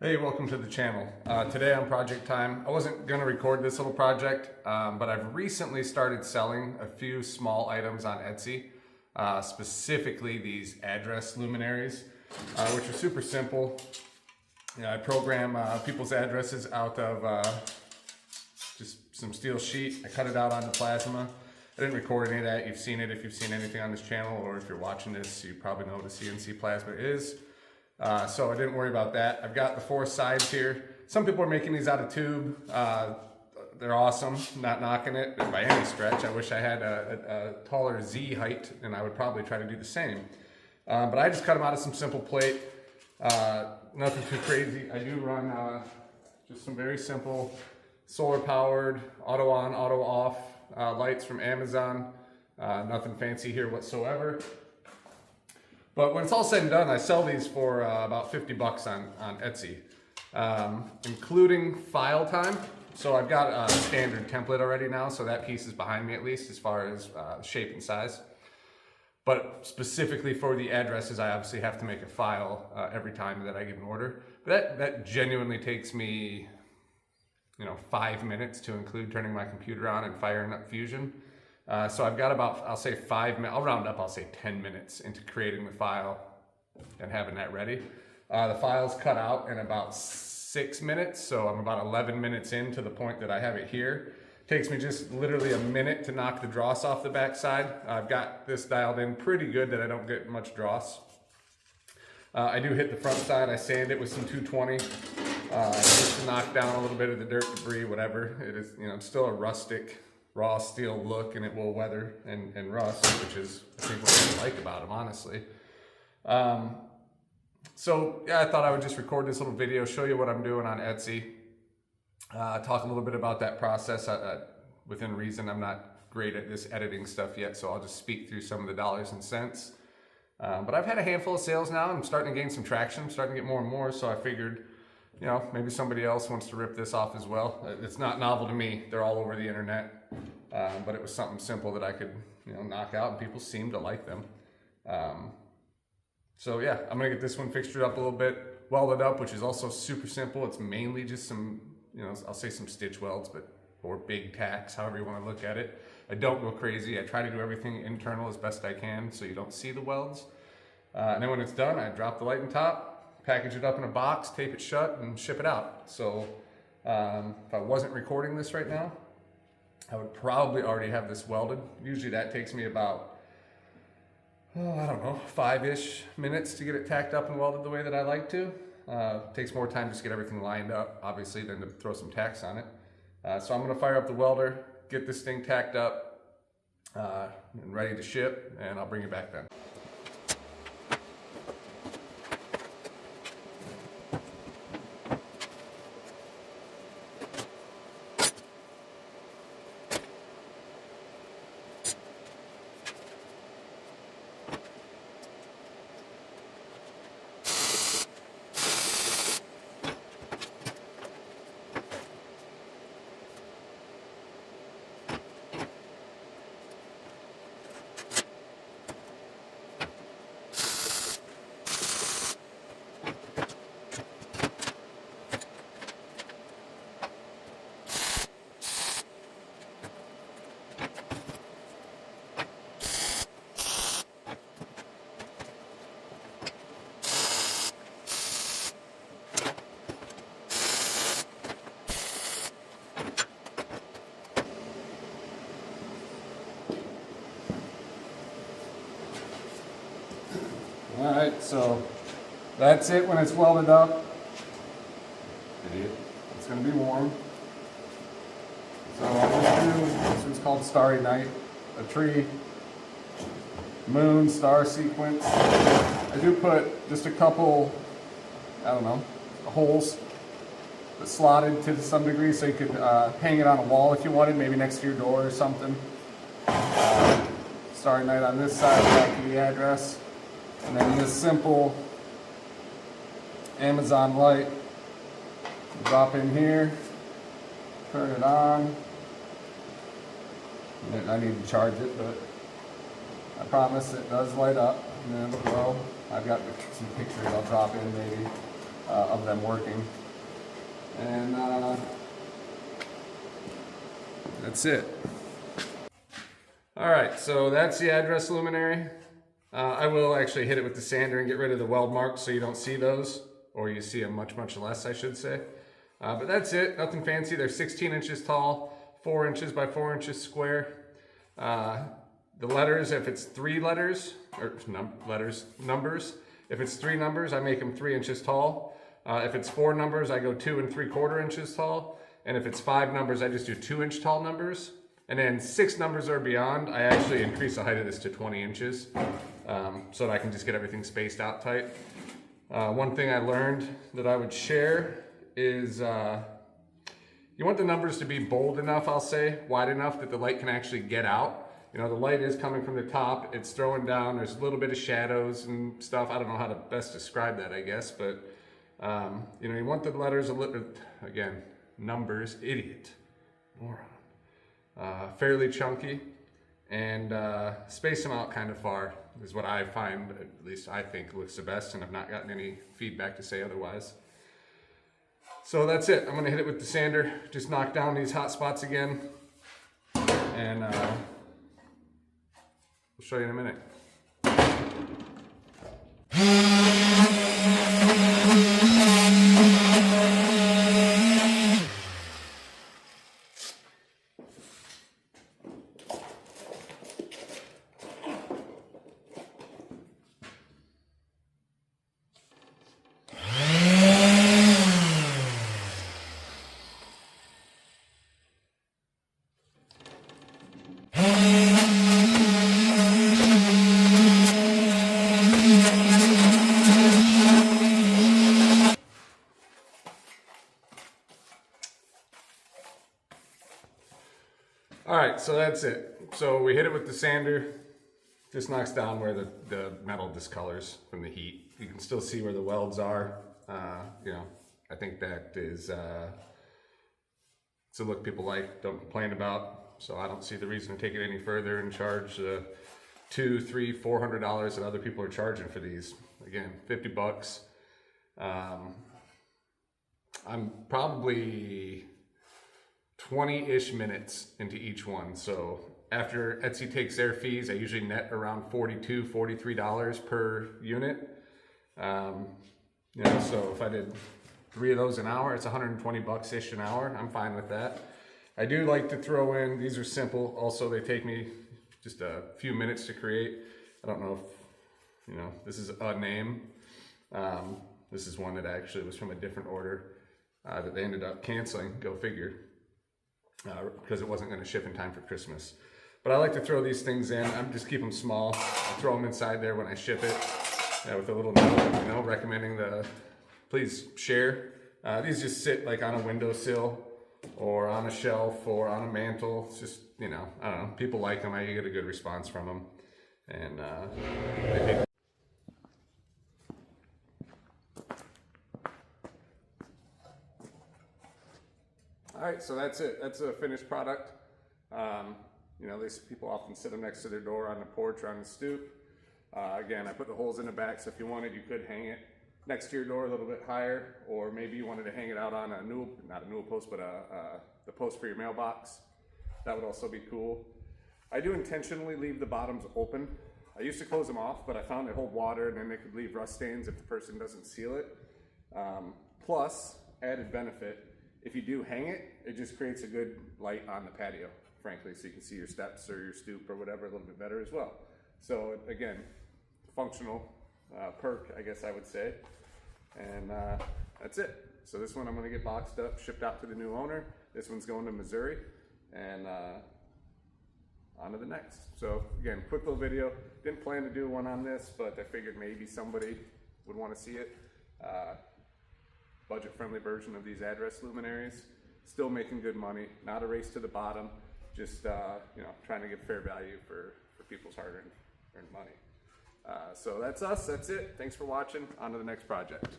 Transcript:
Hey, welcome to the channel. Today on Project Time, I wasn't going to record this little project, but I've recently started selling a few small items on Etsy, specifically these address luminaries, which are super simple. I program people's addresses out of just some steel sheet. I cut it out onto plasma. I didn't record any of that. You've seen it if you've seen anything on this channel, or if you're watching this, you probably know what a CNC plasma is. So I didn't worry about that. I've got the four sides here. Some people are making these out of tube. They're awesome, not knocking it by any stretch. I wish I had a taller Z height, and I would probably try to do the same. But I just cut them out of some simple plate. Nothing too crazy. I do run just some very simple solar powered, auto on, auto off lights from Amazon. Nothing fancy here whatsoever. But when it's all said and done, I sell these for about 50 bucks on Etsy, including file time. So I've got a standard template already now, so that piece is behind me at least as far as shape and size. But specifically for the addresses, I obviously have to make a file every time that I give an order. But that genuinely takes me, 5 minutes to include turning my computer on and firing up Fusion. So I've got about, I'll say 5 minutes, I'll round up, I'll say 10 minutes into creating the file and having that ready. The file's cut out in about 6 minutes, so I'm about 11 minutes in to the point that I have it here. Takes me just literally a minute to knock the dross off the back side. I've got this dialed in pretty good that I don't get much dross. I do hit the front side, I sand it with some 220 just to knock down a little bit of the dirt, debris, whatever. It is, it's still a rustic, raw steel look, and it will weather and rust, which is I think what I like about them, honestly. So yeah, I thought I would just record this little video, show you what I'm doing on Etsy, talk a little bit about that process. Within reason, I'm not great at this editing stuff yet, so I'll just speak through some of the dollars and cents. But I've had a handful of sales now. I'm starting to gain some traction. I'm starting to get more and more, so I figured, maybe somebody else wants to rip this off as well. It's not novel to me. They're all over the internet. But it was something simple that I could, knock out, and people seem to like them. So yeah, I'm gonna get this one fixtured up a little bit, welded up, which is also super simple. It's mainly just some, I'll say some stitch welds, or big tacks, however you want to look at it. I don't go crazy. I try to do everything internal as best I can so you don't see the welds. And then when it's done, I drop the light on top, package it up in a box, tape it shut, and ship it out. So if I wasn't recording this right now, I would probably already have this welded. Usually that takes me about, 5-ish minutes to get it tacked up and welded the way that I like to. Takes more time just to get everything lined up, obviously, than to throw some tacks on it. So I'm gonna fire up the welder, get this thing tacked up and ready to ship, and I'll bring you back then. All right, so that's it when it's welded up. It's gonna be warm. So I'll just do, this one's called Starry Night, a tree, moon, star sequence. I do put just a couple, holes that slotted to some degree so you could hang it on a wall if you wanted, maybe next to your door or something. Starry Night on this side, back to the address. And then this simple Amazon light, drop in here, turn it on. And I need to charge it, but I promise it does light up, and then it'll glow. I've got some pictures I'll drop in maybe. of them working. And that's it. All right, so that's the address luminary. I will actually hit it with the sander and get rid of the weld marks so you don't see those, or you see them much, much less, I should say. But that's it, nothing fancy. They're 16 inches tall, 4 inches by 4 inches square. The letters, if it's 3 letters, or numbers, if it's 3 numbers, I make them 3 inches tall. If it's 4 numbers, I go 2 3/4 inches tall. And if it's 5 numbers, I just do 2-inch tall numbers. And then 6 numbers or beyond, I actually increase the height of this to 20 inches so that I can just get everything spaced out tight. One thing I learned that I would share is you want the numbers to be bold enough, I'll say, wide enough that the light can actually get out. You know, the light is coming from the top, it's throwing down, there's a little bit of shadows and stuff. I don't know how to best describe that, I guess, but you know, you want the letters a little, again, numbers, idiot, moron. Fairly chunky, and space them out kind of far is what I find, at least I think, looks the best, and I've not gotten any feedback to say otherwise. So that's it. I'm going to hit it with the sander, just knock down these hot spots again, and we'll show you in a minute. All right, so that's it. So we hit it with the sander, just knocks down where the metal discolors from the heat. You can still see where the welds are. You know, I think that is it's a look people like, don't complain about. So I don't see the reason to take it any further and charge $200, $300, $400 that other people are charging for these. Again, 50 bucks. I'm probably 20-ish minutes into each one. So after Etsy takes their fees, I usually net around $42, $43 per unit. You know, so if I did 3 of those an hour, it's 120 bucks-ish an hour. I'm fine with that. I do like to throw in, these are simple. Also, they take me just a few minutes to create. I don't know if, you know, this is a name. This is one that actually was from a different order that they ended up canceling, go figure. Because it wasn't going to ship in time for Christmas. But I like to throw these things in. I'm just keep them small. I'll throw them inside there when I ship it with a little note, you know, recommending please share. These just sit like on a windowsill or on a shelf or on a mantle. It's just, you know, I don't know. People like them. I get a good response from them. And all right, so that's it. That's a finished product. You know, these people often sit them next to their door on the porch or on the stoop. Again, I put the holes in the back, so if you wanted, you could hang it next to your door a little bit higher, or maybe you wanted to hang it out on a newel, not a newel post, but the post for your mailbox. That would also be cool. I do intentionally leave the bottoms open. I used to close them off, but I found they hold water and then they could leave rust stains if the person doesn't seal it. Plus, added benefit, if you do hang it, it just creates a good light on the patio, frankly, so you can see your steps or your stoop or whatever a little bit better as well. So again, functional perk, I guess I would say. And that's it. So this one I'm gonna get boxed up, shipped out to the new owner. This one's going to Missouri, and on to the next. So again, quick little video. Didn't plan to do one on this, but I figured maybe somebody would want to see it. Budget-friendly version of these address luminaries. Still making good money. Not a race to the bottom. Just you know, trying to give fair value for people's hard-earned money. So that's us. That's it. Thanks for watching. On to the next project.